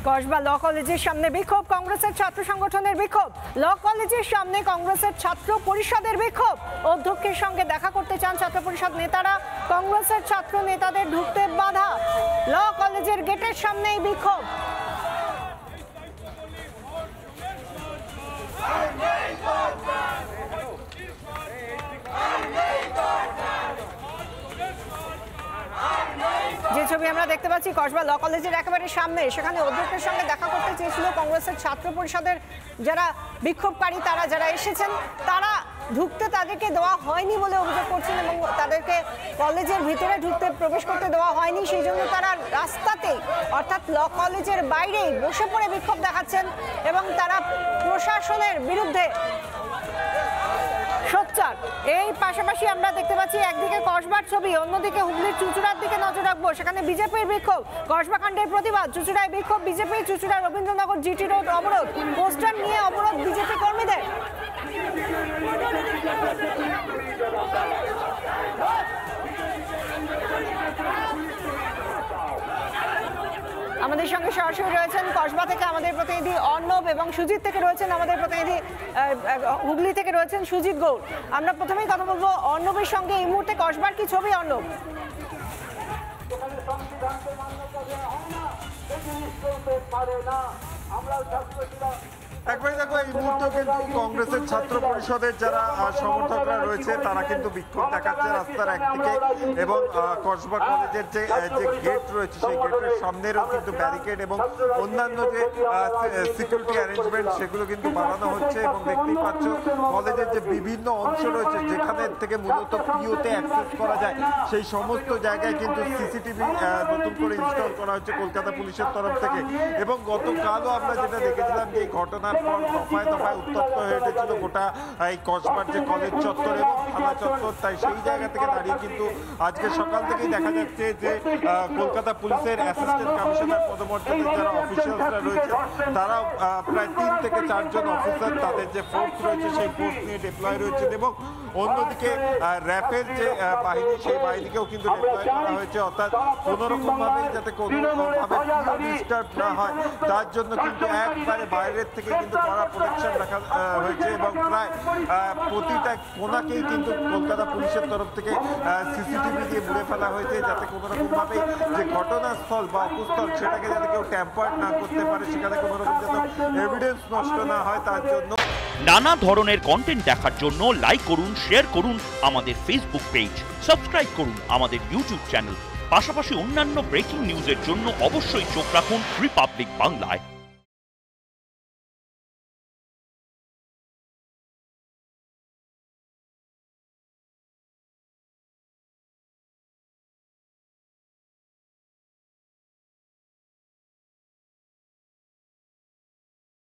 কসবা ল কলেজের সামনে বিক্ষোভ, কংগ্রেসের ছাত্র সংগঠনের বিক্ষোভ। ল কলেজের সামনে কংগ্রেসের ছাত্র পরিষদের বিক্ষোভ। অধ্যক্ষের সঙ্গে দেখা করতে চান ছাত্র পরিষদ নেতারা, কংগ্রেসের ছাত্র নেতাদের ঢুকতে বাধা। ল কলেজের গেটের সামনেই বিক্ষোভ। যে ছবি আমরা দেখতে পাচ্ছি কসবা ল কলেজের একেবারে সামনে, সেখানে অধ্যক্ষের সঙ্গে দেখা করতে চেয়েছিল কংগ্রেসের ছাত্র পরিষদের যারা বিক্ষোভকারী, তারা যারা এসেছেন, তারা ঢুকতে তাদেরকে দেওয়া হয়নি বলে অভিযোগ করছেন এবং তাদেরকে কলেজের ভিতরে ঢুকতে প্রবেশ করতে দেওয়া হয়নি। সেই জন্য তারা রাস্তাতেই অর্থাৎ ল কলেজের বাইরেই বসে পড়ে বিক্ষোভ দেখাচ্ছেন এবং তারা প্রশাসনের বিরুদ্ধে সোচ্চার। এই পাশাপাশি আমরা দেখতে পাচ্ছি একদিকে কসবার ছবি, অন্যদিকে হুগলির চুঁচুড়ার দিকে নজর রাখবো। সেখানে বিজেপির বিক্ষোভ, কসবা কাণ্ডের প্রতিবাদ, চুঁচুড়ায় বিক্ষোভ বিজেপি, চুঁচুড়া রবীন্দ্রনগর জিটি রোড অবরোধ, পোস্টার নিয়ে অবরোধ বিজেপি কর্মীদের। আমাদের সঙ্গে সরাসরি রয়েছেন কসবা থেকে আমাদের প্রতিনিধি অর্ণব এবং সুজিত থেকে রয়েছেন আমাদের প্রতিনিধি হুগলি থেকে রয়েছেন সুজিত গৌড়। আমরা প্রথমেই কথা বলবো অর্ণবের সঙ্গে। এই মুহূর্তে কসবার কি ছবি অর্ণব? একবারে দেখো, এই মুহূর্তে কিন্তু কংগ্রেসের ছাত্র পরিষদের যারা সমর্থকরা রয়েছে তারা কিন্তু বিক্ষোভ দেখাচ্ছে রাস্তার একদিকে, এবং কসবা কলেজের যে গেট রয়েছে সেই গেটের সামনেরও কিন্তু ব্যারিকেড এবং অন্যান্য যে সিকিউরিটি অ্যারেঞ্জমেন্ট সেগুলো কিন্তু বাড়ানো হচ্ছে। এবং দেখতেই পাচ্ছ কলেজের যে বিভিন্ন অংশ রয়েছে যেখানে থেকে মূলত পিওতে অ্যাক্সেস করা যায়, সেই সমস্ত জায়গায় কিন্তু সিসিটিভি নতুন করে ইনস্টল করা হচ্ছে কলকাতা পুলিশের তরফ থেকে। এবং গতকালও আমরা যেটা দেখেছিলাম যে এই ঘটনার পর দফায় দফায় উত্তপ্ত হয়ে উঠেছিল গোটা এই কসবার যে কলেজ চত্বর এবং থানা চত্বর। তাই সেই জায়গা থেকে দাঁড়িয়ে কিন্তু আজকে সকাল থেকেই দেখা যাচ্ছে যে কলকাতা পুলিশের অ্যাসিস্ট্যান্ট কমিশনার পদমর্যাদার যারা অফিসিয়ালসরা রয়েছে তারা প্রায় 3 থেকে 4 জন অফিসার তাদের যে ফোর্স রয়েছে সেই ফোর্স নিয়ে ডিপ্লয় রয়েছেন। এবং অন্যদিকে র্যাপের যে বাহিনী সেই বাহিনীকেও কিন্তু ডিপ্লয় করা হয়েছে, অর্থাৎ কোনোরকমভাবে যাতে কোনোভাবে ডিস্টার্ব না হয় তার জন্য কিন্তু একবারে বাইরের থেকে কিন্তু কড়া প্রোটেকশন রাখা হয়েছে। এবং প্রায় প্রতিটা কোনাকেই কিন্তু কলকাতা পুলিশের তরফ থেকে সিসিটিভি দিয়ে মুড়ে ফেলা হয়েছে, যাতে কোনো রকমভাবে যে ঘটনাস্থল বা অপস্থল সেটাকে যাতে কেউ ট্যাম্পার না করতে পারে, সেখানে কোনো রকম যাতে এভিডেন্স নষ্ট না হয় তার জন্য। নানা ধরনের কন্টেন্ট দেখার জন্য লাইক করুন, শেয়ার করুন আমাদের ফেসবুক পেজ, সাবস্ক্রাইব করুন আমাদের ইউটিউব চ্যানেল। পাশাপাশি অন্যান্য ব্রেকিং নিউজের জন্য অবশ্যই চোখ রাখুন রিপাবলিক বাংলায়।